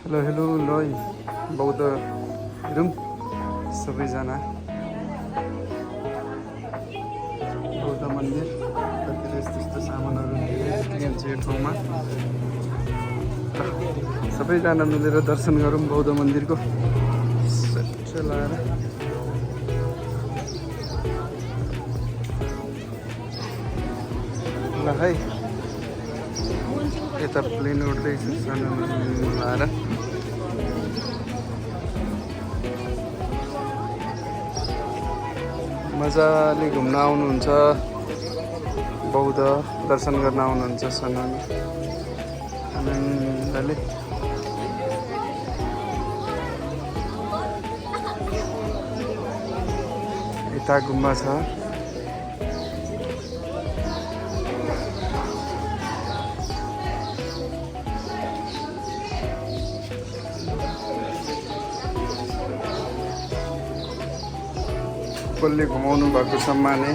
Hello hello ल बौद्ध हेरौँ सबैजना बौद्ध मन्दिर कतिले यस्तो सामानहरू लिन्छ यो ठाउँमा। सबैजना मिलेर दर्शन गरौँ बौद्ध मन्दिरको। लाएर ल है यता प्लेन उड्दैछ सानो लाएर। मजाले घुम्न आउनुहुन्छ बौद्ध दर्शन गर्न आउनुहुन्छ सानो आनन्दले। यता गुम्बा छ। कसले घुमाउनु भएको सम्माने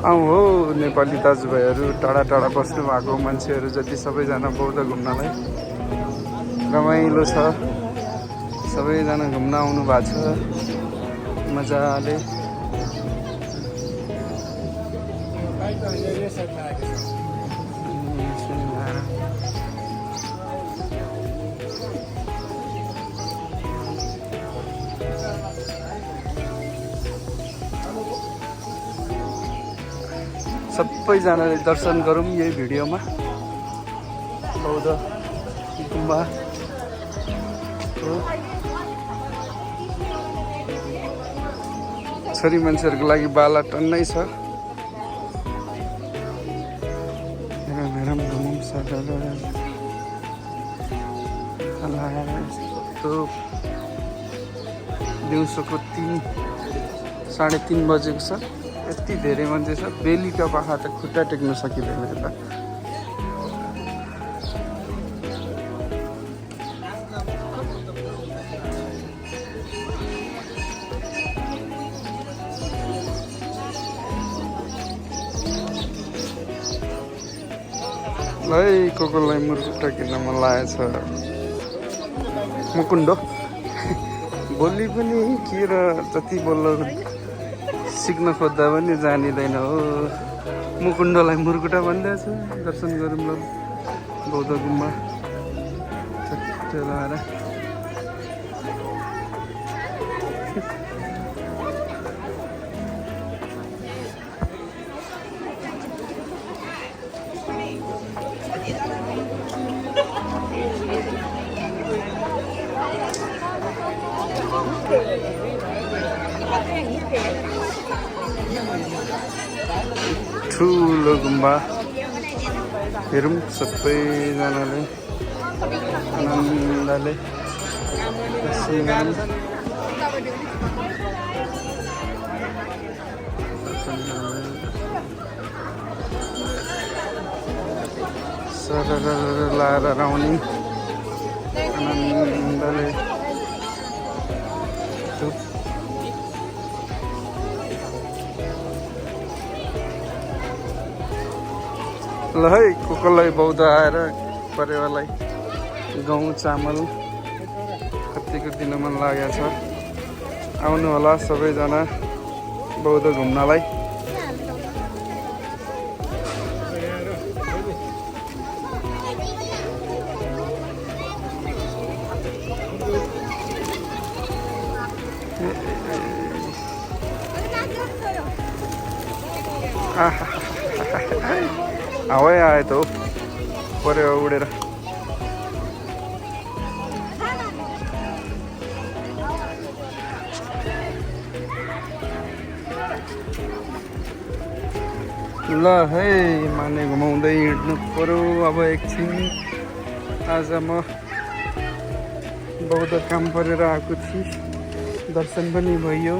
आउँ हो नेपाली दाजुभाइहरू, टाढा टाढा बस्नु भएको मान्छेहरू जति सबैजना बौद्ध घुम्नलाई रमाइलो छ। सबैजना घुम्न आउनु भएको छ मजाले। सबैजनाले दर्शन गरौँ यही भिडियोमा बौद्ध गुम्बा हो। छोरी मान्छेहरूको लागि बाला टन्नै छ। दिउँसोको 3-3:30 बजेको छ। यति धेरै मान्छे छ। बेलुका पाखा त खुट्टा टेक्न सकिँदैन यता। है कोलाई मुर्कुट्टा किन्न मन लागेछ। मुकुन्डो बोली पनि के र जति बोल्न सिक्न खोज्दा पनि जानिँदैन हो। मुकुन्डोलाई मुर्कुटा भनिरहेछ। दर्शन गरौँ ल बौद्ध गुम्बा चट्ट लाएर। ठुलो गुम्बा हेरौँ सबैजनाले आनन्दले। सरर लाएर आउने आनन्दले। ल है कसलाई बौद्ध आएर परेवालाई गहुँ चामल कतिको दिन मन लागेको छ। आउनु होला सबैजना बौद्ध घुम्नलाई। हावै आयो त हो पऱ्यो उडेर। ल है माने घुमाउँदै हिँड्नु पर्यो अब एकछिन। आज म बौद्ध काम परेर आएको थिएँ। दर्शन पनि भयो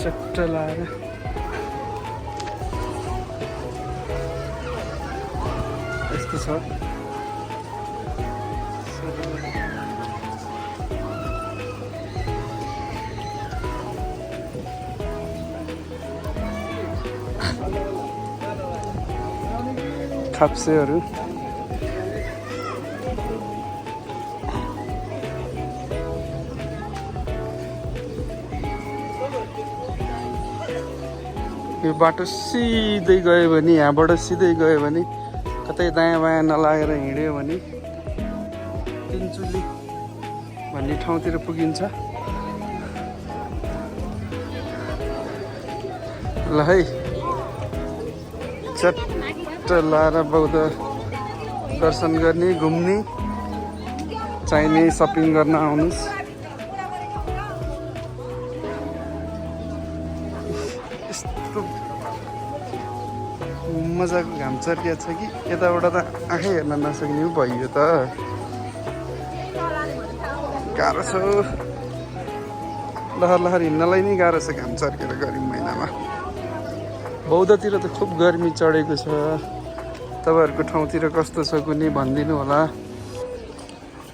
चट्ट लाएर। यस्तो छ। खाप्सेहरू यो बाटो सिधै गयो भने यहाँबाट सिधै गयो भने कतै दायाँ बायाँ नलागेर हिँड्यो भने तिनचुली भन्ने ठाउँतिर पुगिन्छ। ल है चट्ट लाएर बौद्ध दर्शन गर्ने घुम्ने चाहिने सपिङ गर्न आउनुहोस्। यस्तो मजाको घाम चर्किया छ कि यताबाट त आँखै हेर्न नसक्ने भयो त। गाह्रो छ लहर लहर हिँड्नलाई नै गाह्रो छ घाम चर्केर गर्मी महिनामा। बौद्धतिर त खुब गर्मी चढेको छ। तपाईँहरूको ठाउँतिर कस्तो छ कुनै भनिदिनु होला।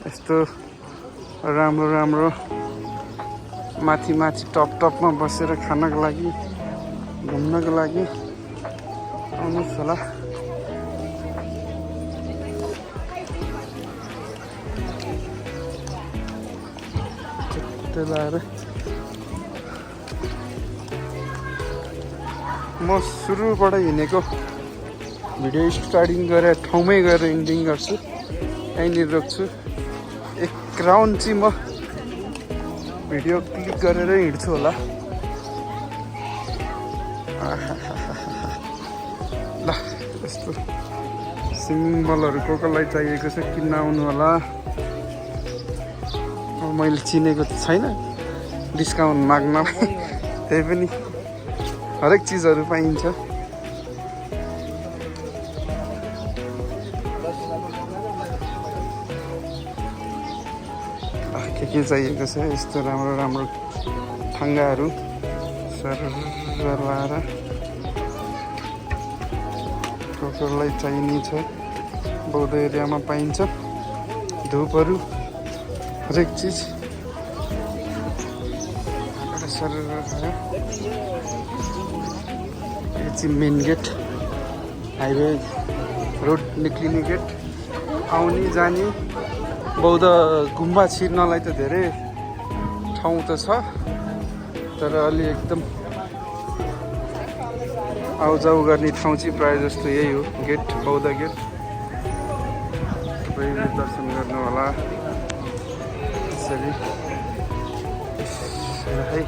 यस्तो राम्रो राम्रो माथि माथि टप टपमा बसेर खानको लागि घुम्नको लागि आउनुहोस् होला। लाएर म सुरुबाट हिँडेको भिडियो स्टार्टिङ गरेर ठाउँमै गएर एन्डिङ गर्छु। यहीँनिर रोक्छु। एक राउन्ड चाहिँ म भिडियो क्लिक गरेर हिँड्छु होला। ल यस्तो सिम्बलहरू कसलाई चाहिएको छ किन्न आउनु होला। मैले चिनेको त छैन डिस्काउन्ट माग्नलाई त्यही पनि हरेक चिजहरू पाइन्छ। के चाहिएको छ यस्तो राम्रो राम्रो ठाङ्गाहरू सर लाएर कसलाई चाहिने छ। बौद्ध एरियामा पाइन्छ धुपहरू हरेक चिज। सर यो चाहिँ मेन गेट हाइवे रोड निक्लिने गेट। आउने जाने बौद्ध गुम्बा छिर्नलाई त धेरै ठाउँ त छ तर अलि एकदम आउजाउ गर्ने ठाउँ चाहिँ प्रायः जस्तो यही हो गेट बौद्ध गेट। तपाईँले दर्शन गर्नु होला यसरी है।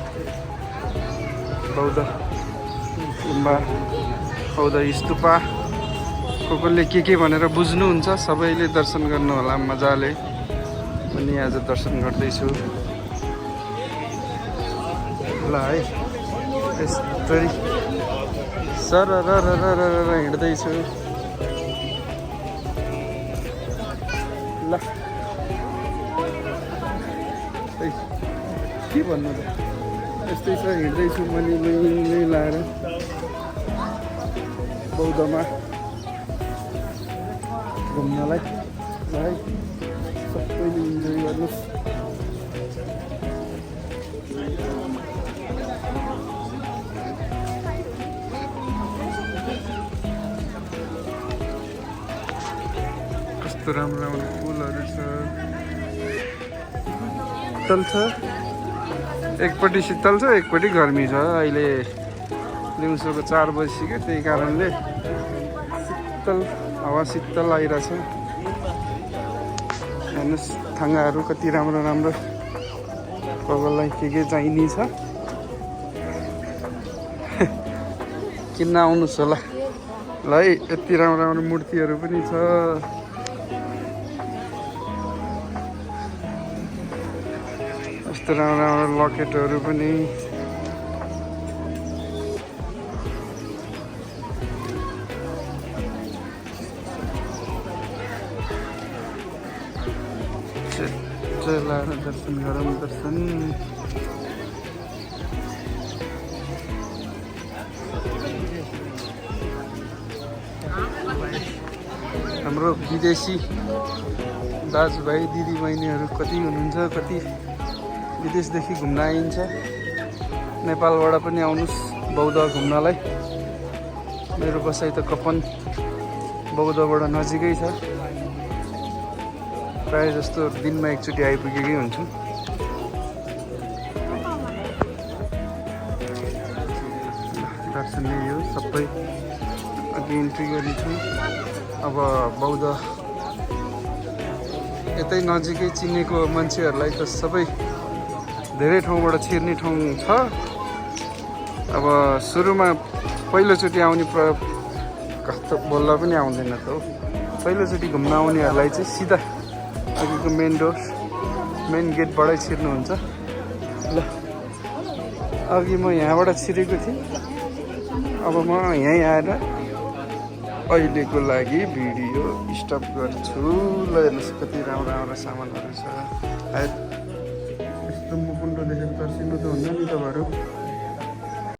बौद्ध गुम्बा बौद्ध स्तूपा कसले के भनेर बुझ्नुहुन्छ सबैले दर्शन गर्नु होला मजाले। पनि आज दर्शन गर्दैछु ल है। यसरी सर हिँड्दैछु ल। के भन्नु त यस्तै छ हिँड्दैछु मैले नै लाएर बौद्धमा घुम्नलाई ल है। सबैले इन्जोय गर्नुहोस्। कस्तो राम्रो राम्रो फुलहरू छ। शीतल छ एकपट्टि शीतल छ एकपट्टि गर्मी छ। अहिले दिउँसोको 4 बजिसक्यो त्यही कारणले शीतल हावा शीतल आइरहेछ। हेर्नुहोस् ठाङ्गाहरू कति राम्रो राम्रो कसलाई के चाहिने छ किन्न आउनुहोस् होला ल है। यति राम्रो राम्रो मूर्तिहरू पनि छ। यस्तो राम्रो राम्रो लकेटहरू पनि लाएर दर्शन गरौँ दर्शन। हाम्रो विदेशी दाजुभाइ दिदीबहिनीहरू कति हुनुहुन्छ। कति विदेशदेखि घुम्न आइन्छ। नेपालबाट पनि आउनुहोस् बौद्ध घुम्नलाई। मेरो बसाइ त बौद्धबाट नजिकै छ। प्रायः जस्तो दिनमा एकचोटि आइपुगेकै हुन्छु। दर्शन यो सबै अघि इन्ट्री गरिन्छौँ। अब बौद्ध यतै नजिकै चिनेको मान्छेहरूलाई त सबै धेरै ठाउँबाट छिर्ने ठाउँ छ। अब सुरुमा पहिलोचोटि आउने कस्तो बोल्दा पनि आउँदैन त हौ। पहिलोचोटि घुम्न आउनेहरूलाई चाहिँ सिधा अघिको मेन गेटबाटै छिर्नुहुन्छ। ल अघि म यहाँबाट छिरेको थिएँ, अब म यहीँ आएर अहिलेको लागि भिडियो स्टप गर्छु। ल हेर्नुहोस् कति राम्रो सामानहरू छ। यस्तो मुकुन्डो देखेर तर्सिनु त हुन्न नि तपाईँहरू।